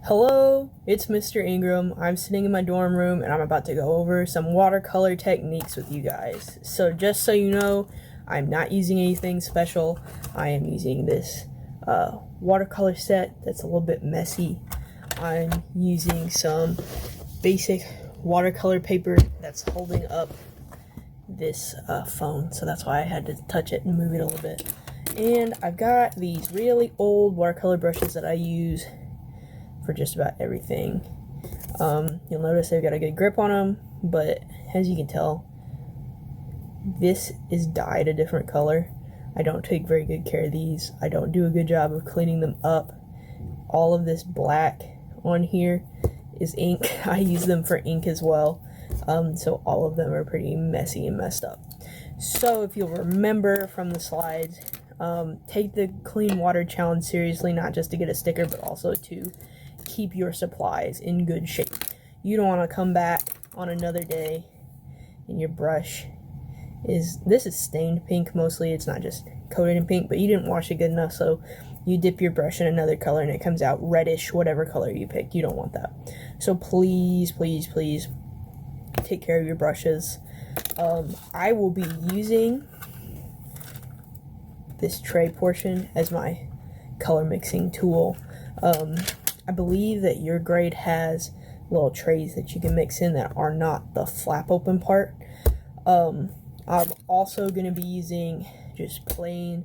Hello, it's Mr. Ingram. I'm sitting in my dorm room and I'm about to go over some watercolor techniques with you guys. So just so you know, I'm not using anything special. I am using this watercolor set that's a little bit messy. I'm using some basic watercolor paper that's holding up this phone, so that's why I had to touch it and move it a little bit. And I've got these really old watercolor brushes that I use for just about everything. You'll notice they've got a good grip on them, but as you can tell, this is dyed a different color. I don't take very good care of these. I don't do a good job of cleaning them up. All of this black on here is ink. I use them for ink as well, so all of them are pretty messy and messed up. So if you'll remember from the slides, take the clean water challenge seriously, not just to get a sticker, but also to keep your supplies in good shape. You don't want to come back on another day and your brush is stained pink mostly. It's not just coated in pink, but you didn't wash it good enough, so you dip your brush in another color and it comes out reddish, whatever color you picked. You don't want that. So please, please, please take care of your brushes. I will be using this tray portion as my color mixing tool. I believe that your grade has little trays that you can mix in that are not the flap open part. I'm also going to be using just plain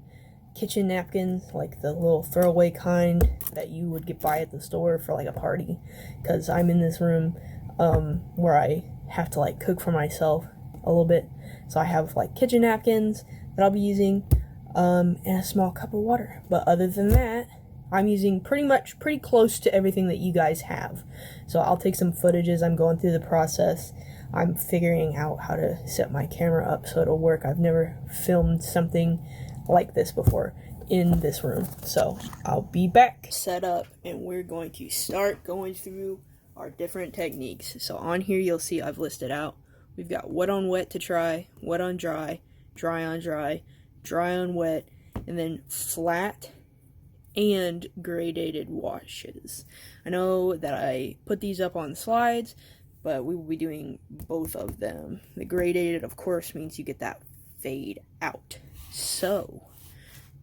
kitchen napkins, like the little throwaway kind that you would get buy at the store for like a party, because I'm in this room where I have to like cook for myself a little bit, so I have like kitchen napkins that I'll be using, and a small cup of water. But other than that, I'm using pretty close to everything that you guys have. So I'll take some footage as I'm going through the process. I'm figuring out how to set my camera up so it'll work. I've never filmed something like this before in this room. So I'll be back set up and we're going to start going through our different techniques. So on here you'll see I've listed out. We've got wet on wet to try, wet on dry, dry on dry, dry on wet, and then flat and gradated washes. I know that I put these up on slides, but we will be doing both of them. The gradated, of course, means you get that fade out. So,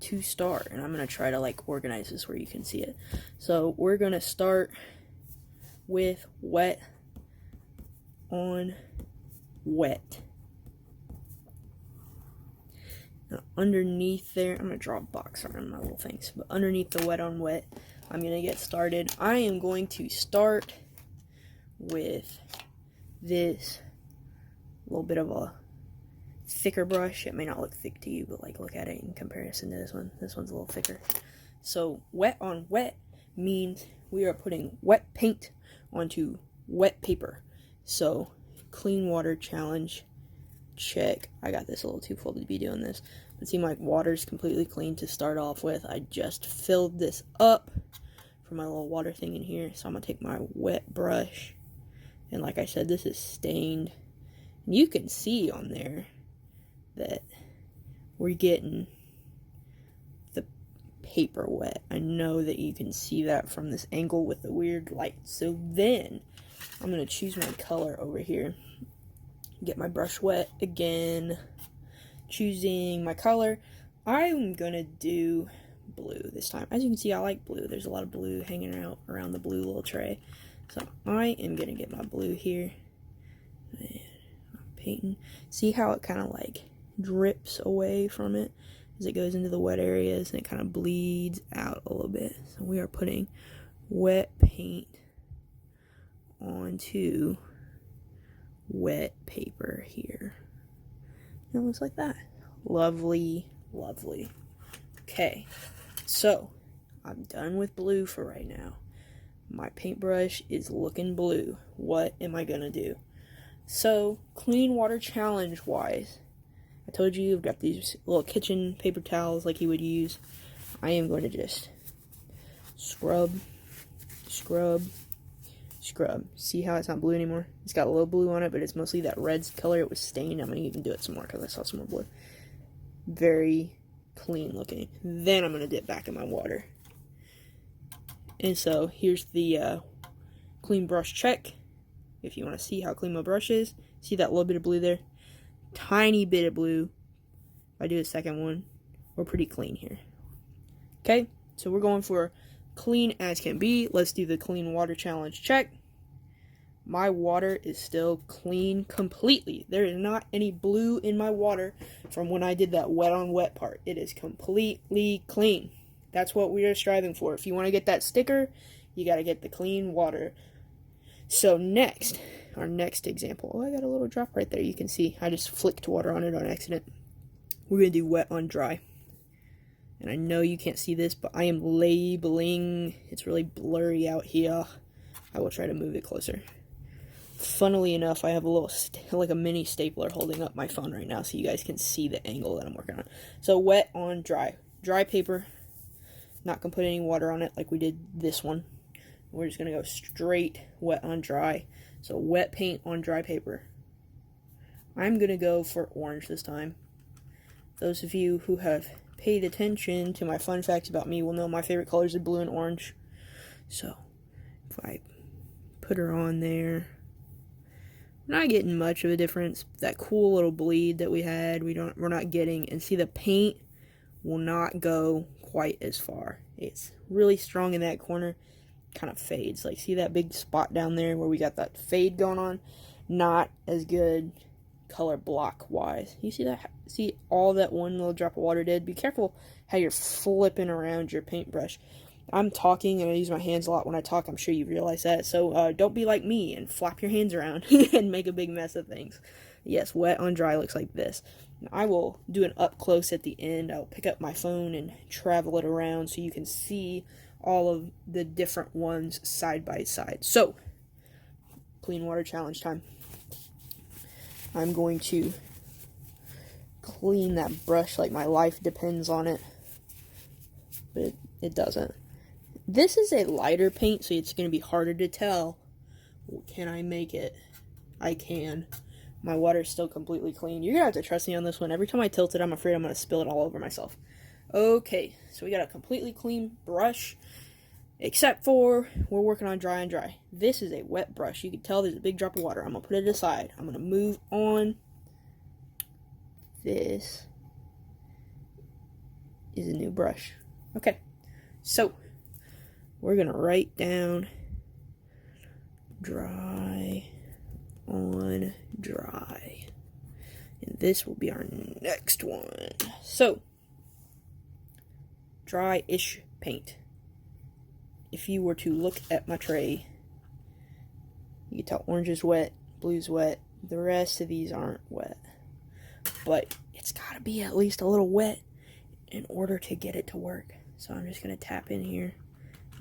to start, and I'm going to try to like organize this where you can see it. So, we're going to start with wet on wet. Now, underneath there, I'm going to draw a box around my little things, but underneath the wet on wet, I'm going to get started. I am going to start with this little bit of a thicker brush. It may not look thick to you, but like look at it in comparison to this one. This one's a little thicker. So wet on wet means we are putting wet paint onto wet paper. So clean water challenge, check. I got this a little too full to be doing this. But see, my water's completely clean to start off with. I just filled this up for my little water thing in here. So I'm going to take my wet brush. And like I said, this is stained. You can see on there that we're getting the paper wet. I know that you can see that from this angle with the weird light. So then I'm going to choose my color over here. Get my brush wet again. Choosing my color. I'm going to do blue this time. As you can see, I like blue. There's a lot of blue hanging out around the blue little tray. So I am going to get my blue here. And I'm painting. See how it kind of like drips away from it as it goes into the wet areas and it kind of bleeds out a little bit. So we are putting wet paint onto wet paper here. It looks like that. Lovely, lovely. Okay, so I'm done with blue for right now. My paintbrush is looking blue. What am I gonna do? So, clean water challenge wise, I told you I've got these little kitchen paper towels like you would use. I am going to just scrub, scrub, scrub. See how it's not blue anymore? It's got a little blue on it, but it's mostly that red color. It was stained. I'm going to even do it some more because I saw some more blue. Very clean looking. Then I'm going to dip back in my water. And so here's the clean brush check. If you want to see how clean my brush is, see that little bit of blue there? Tiny bit of blue. If I do a second one, we're pretty clean here. Okay, so we're going for clean as can be. Let's do the clean water challenge check. My water is still clean completely. There is not any blue in my water from when I did that wet on wet part. It is completely clean. That's what we are striving for. If you want to get that sticker, you got to get the clean water. So next, our next example. Oh, I got a little drop right there. You can see I just flicked water on it on accident. We're going to do wet on dry. And I know you can't see this, but I am labeling. It's really blurry out here. I will try to move it closer. Funnily enough, I have a little, like a mini stapler holding up my phone right now so you guys can see the angle that I'm working on. So wet on dry. Dry paper. Not going to put any water on it like we did this one. We're just going to go straight wet on dry. So wet paint on dry paper. I'm going to go for orange this time. Those of you who have paid attention to my fun facts about me will know my favorite colors are blue and orange. So if I put her on there, we're not getting much of a difference. That cool little bleed that we had, we're not getting. And see, the paint will not go quite as far. It's really strong in that corner. Kind of fades. Like, see that big spot down there where we got that fade going on? Not as good color block wise. You see that? See all that one little drop of water did? Be careful how you're flipping around your paintbrush. I'm talking and I use my hands a lot when I talk. I'm sure you realize that. So don't be like me and flap your hands around and make a big mess of things. Yes, wet on dry looks like this. I will do an up close at the end. I'll pick up my phone and travel it around so you can see all of the different ones side by side. So, clean water challenge time. I'm going to clean that brush like my life depends on it. But it doesn't. This is a lighter paint, so it's going to be harder to tell. Can I make it? I can. My water is still completely clean. You're going to have to trust me on this one. Every time I tilt it, I'm afraid I'm going to spill it all over myself. Okay, so we got a completely clean brush. Except for, we're working on dry and dry. This is a wet brush. You can tell there's a big drop of water. I'm going to put it aside. I'm going to move on. This is a new brush. Okay, so we're going to write down dry on dry. And this will be our next one. So, dry-ish paint. If you were to look at my tray, you can tell orange is wet, blue's wet. The rest of these aren't wet. But it's got to be at least a little wet in order to get it to work. So I'm just going to tap in here.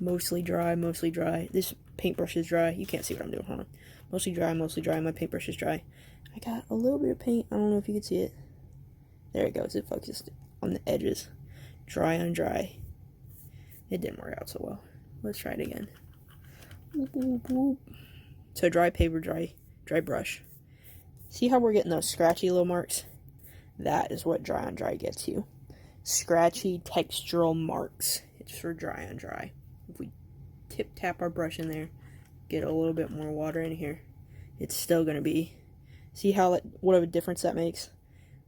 Mostly dry, mostly dry. This paintbrush is dry. You can't see what I'm doing. Hold on. Mostly dry, mostly dry. My paintbrush is dry. I got a little bit of paint. I don't know if you can see it. There it goes. It focused on the edges. Dry on dry. It didn't work out so well. Let's try it again. Whoop, whoop, whoop. So dry paper, dry brush. See how we're getting those scratchy little marks? That is what dry on dry gets you. Scratchy textural marks. It's for dry on dry. If we tap our brush in there, get a little bit more water in here, it's still going to be, see how what of a difference that makes?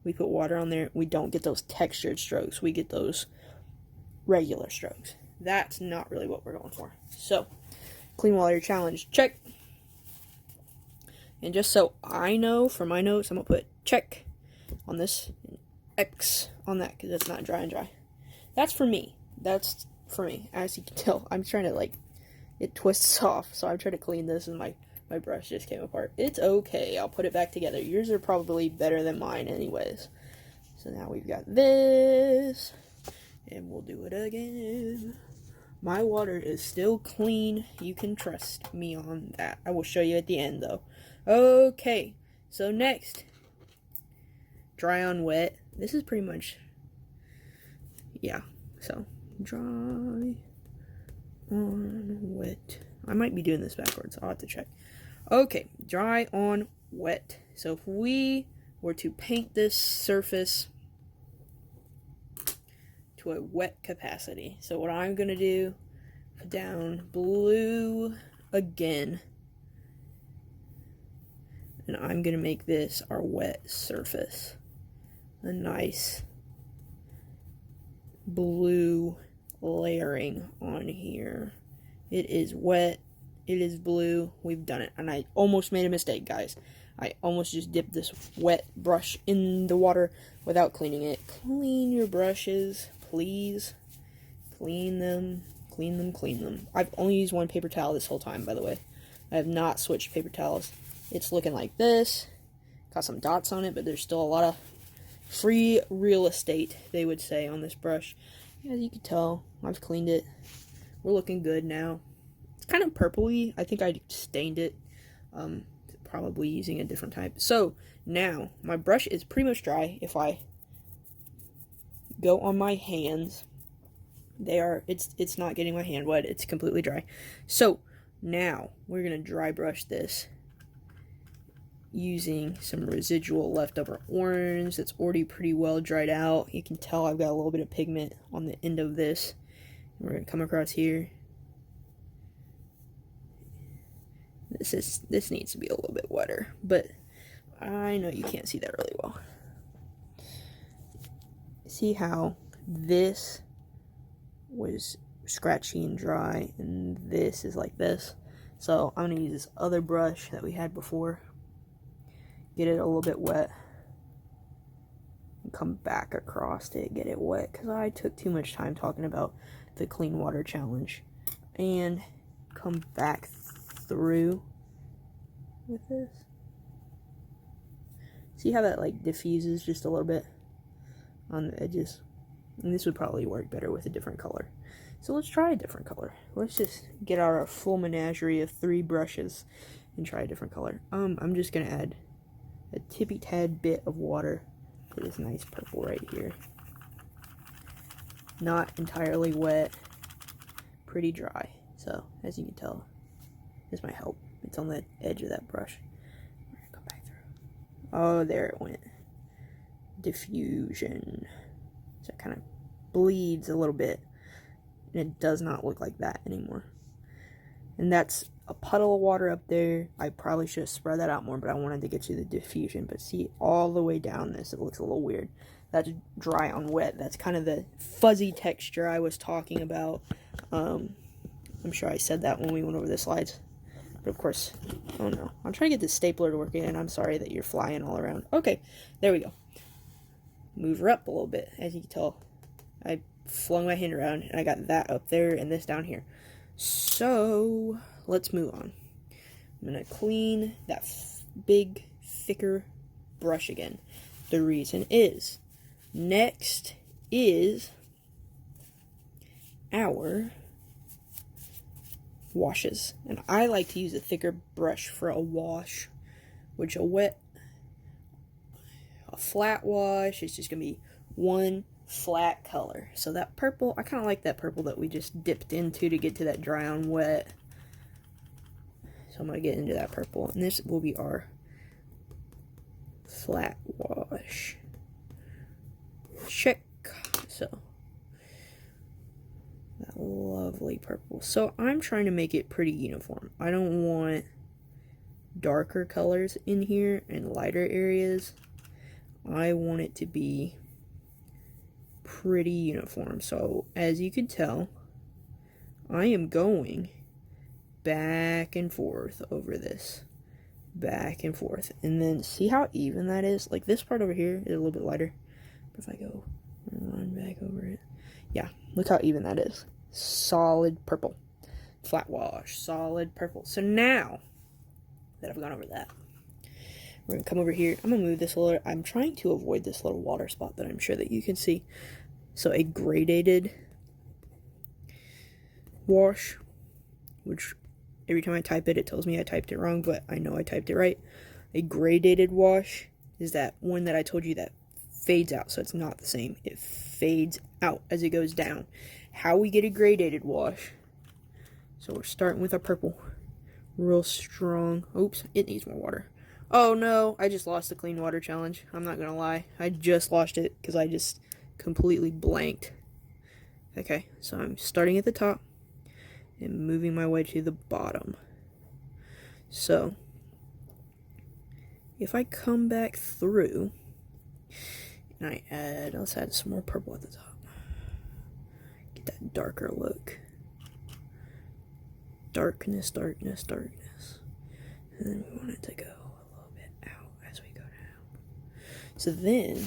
We put water on there, we don't get those textured strokes, we get those regular strokes. That's not really what we're going for. So, clean water challenge, check. And just so I know, for my notes, I'm going to put check on this, and X on that, because it's not dry and dry. That's for me. That's for me. As you can tell, I'm trying to, it twists off, so I'm trying to clean this, and my brush just came apart. It's okay. I'll put it back together. Yours are probably better than mine anyways. So now we've got this, and we'll do it again. My water is still clean. You can trust me on that. I will show you at the end, though. Okay, so next, dry on wet. This is pretty much, yeah, so dry on wet. I might be doing this backwards. I'll have to check. Okay, dry on wet. So if we were to paint this surface to a wet capacity, so what I'm going to do, down blue again. And I'm going to make this our wet surface. A nice blue layering on here. It is wet. It is blue. We've done it. And I almost made a mistake, guys. I almost just dipped this wet brush in the water without cleaning it. Clean your brushes, please. Clean them. Clean them, clean them. I've only used one paper towel this whole time, by the way. I have not switched paper towels. It's looking like this. Got some dots on it, but there's still a lot of free real estate, they would say, on this brush. As you can tell, I've cleaned it. We're looking good now. It's kind of purpley. I think I stained it. Probably using a different type. So, now, my brush is pretty much dry. If I go on my hands, it's not getting my hand wet. It's completely dry. So, now, we're going to dry brush this using some residual leftover orange that's already pretty well dried out. You can tell I've got a little bit of pigment on the end of this. We're going to come across here. This needs to be a little bit wetter, but I know you can't see that really well. See how this was scratchy and dry, and this is like this. So I'm going to use this other brush that we had before, get it a little bit wet, and come back across it, get it wet, because I took too much time talking about the clean water challenge, and come back through with this. See how that like diffuses just a little bit on the edges? And this would probably work better with a different color. So let's try a different color. Let's just get out our full menagerie of 3 brushes and try a different color. I'm just gonna add a tippy tad bit of water to this nice purple right here. Not entirely wet, pretty dry. So as you can tell, this might help. It's on the edge of that brush. We're gonna come back through. Oh, there it went. Diffusion. So it kind of bleeds a little bit. And it does not look like that anymore. And that's a puddle of water up there. I probably should have spread that out more, but I wanted to get you the diffusion. But see, all the way down this, it looks a little weird. That's dry on wet. That's kind of the fuzzy texture I was talking about. I'm sure I said that when we went over the slides. But of course, oh no. I'm trying to get this stapler to work in. I'm sorry that you're flying all around. Okay, there we go. Move her up a little bit. As you can tell, I flung my hand around and I got that up there and this down here. So let's move on. I'm going to clean that big, thicker brush again. The reason is, next is our washes. And I like to use a thicker brush for a wash, which a flat wash is just going to be one flat color. So that purple, I kind of like that purple that we just dipped into to get to that dry on wet. So I'm going to get into that purple, and this will be our flat wash. Check. So that lovely purple. So I'm trying to make it pretty uniform. I don't want darker colors in here and lighter areas. I want it to be pretty uniform. So as you can tell, I am going back and forth over this. Back and forth. And then see how even that is? Like this part over here is a little bit lighter. But if I go run back over it. Yeah, look how even that is. Solid purple. Flat wash. Solid purple. So now that I've gone over that, we're going to come over here. I'm going to move this a little. I'm trying to avoid this little water spot that I'm sure that you can see. So a gradated wash, which every time I type it, it tells me I typed it wrong, but I know I typed it right. A gradated wash is that one that I told you that fades out, so it's not the same. It fades out as it goes down. How we get a gradated wash. So we're starting with our purple. Real strong. Oops, it needs more water. Oh no, I just lost the clean water challenge. I'm not gonna lie. I just lost it because I just completely blanked. Okay, so I'm starting at the top and moving my way to the bottom. So, if I come back through, and I add, let's add some more purple at the top. Get that darker look. Darkness, darkness, darkness. And then we want it to go a little bit out as we go down. So then,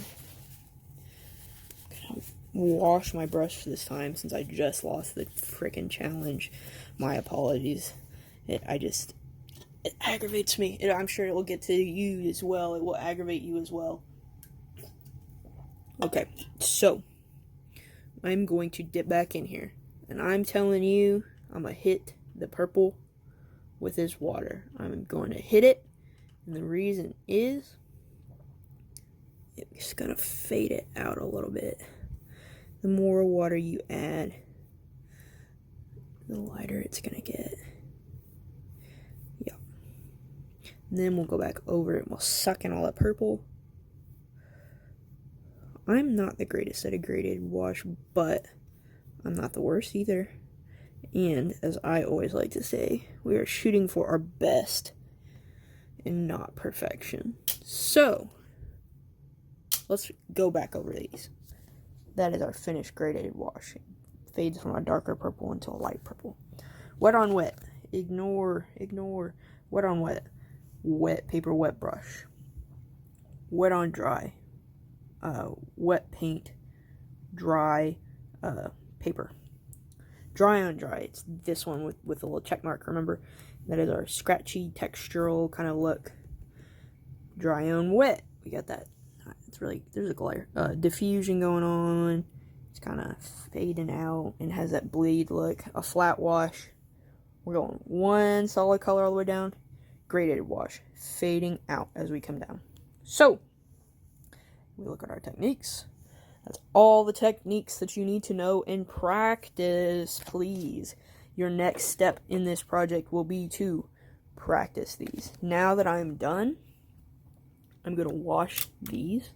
I'm gonna wash my brush this time since I just lost the freaking challenge. My apologies. It aggravates me. I'm sure it will get to you as well. It will aggravate you as well. Okay, so I'm going to dip back in here. And I'm telling you, I'm going to hit the purple with this water. I'm going to hit it. And the reason is, it's going to fade it out a little bit. The more water you add, the lighter it's going to get. Yeah. And then we'll go back over it and we'll suck in all that purple. I'm not the greatest at a graded wash, but I'm not the worst either. And as I always like to say, we are shooting for our best and not perfection. So, let's go back over these. That is our finished graded wash. It fades from a darker purple into a light purple. Wet on wet. Ignore. Wet on wet. Wet paper, wet brush. Wet on dry. Wet paint. Dry paper. Dry on dry. It's this one with a little check mark, remember? That is our scratchy, textural kind of look. Dry on wet. We got that. It's really, there's a glare. Diffusion going on. It's kind of fading out and has that bleed look. A flat wash. We're going one solid color all the way down. Graded wash. Fading out as we come down. So, we look at our techniques. That's all the techniques that you need to know and practice, please. Your next step in this project will be to practice these. Now that I'm done, I'm going to wash these.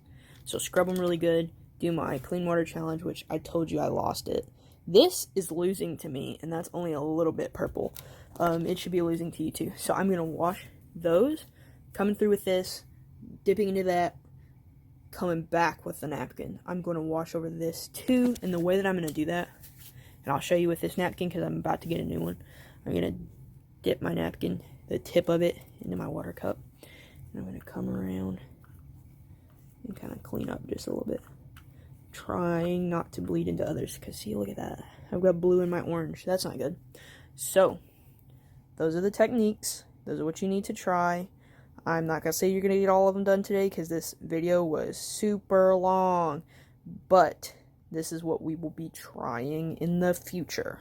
So scrub them really good. Do my clean water challenge, which I told you I lost it. This is losing to me, and that's only a little bit purple. It should be losing to you too. So I'm going to wash those. Coming through with this, dipping into that. Coming back with the napkin. I'm going to wash over this too, and the way that I'm going to do that, and I'll show you with this napkin because I'm about to get a new one. I'm going to dip my napkin, the tip of it, into my water cup, and I'm going to come around and kind of clean up just a little bit, trying not to bleed into others, because see, look at that, I've got blue in my orange. That's not good. So those are the techniques. Those are what you need to try. I'm not going to say you're going to get all of them done today because this video was super long, but this is what we will be trying in the future.